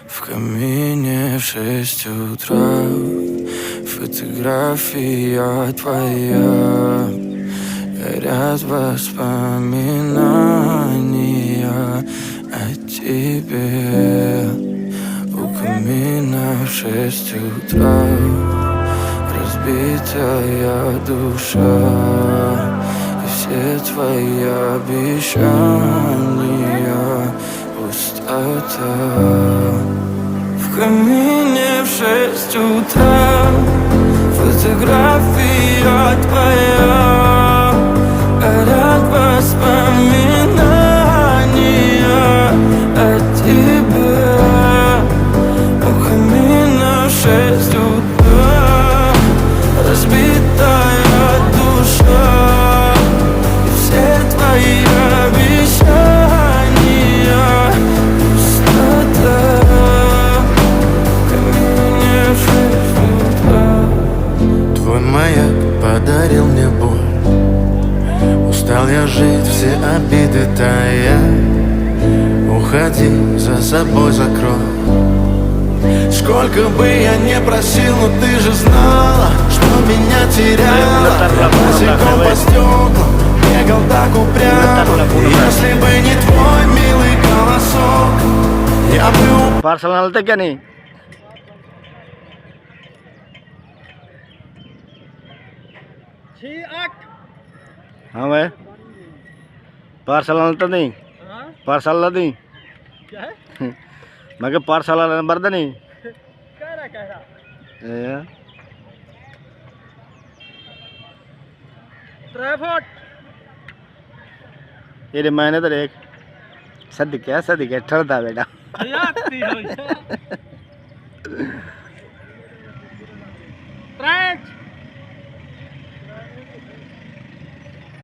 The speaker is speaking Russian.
В камине в 6 утра фотография твоя. Горят воспоминания о тебе. У камина в 6 утра разбитая душа. И все твои обещания пустота. В камине в 6 утра фотография твоя. Горят воспоминания о тебе. У камина в 6 утра разбитая душа. И все твои обещания пустота. В камине в 6 утра. Твой маяк подарил мне боль. Устал я жить, все обиды тая. Уходи, за собой закрой. Сколько бы я не просил, но ты же знала, что меня теряла. Босиком по стеклам бегал так упрямо. Если бы не твой милый голосок, я бы পার্সোনাল থেকে নেই हाँ भाई पार्सल तो नहीं पार्सल नहीं मैं पार्सल नंबर तो नहीं ये मैंने तो देख सदी क्या ठहरता बेटा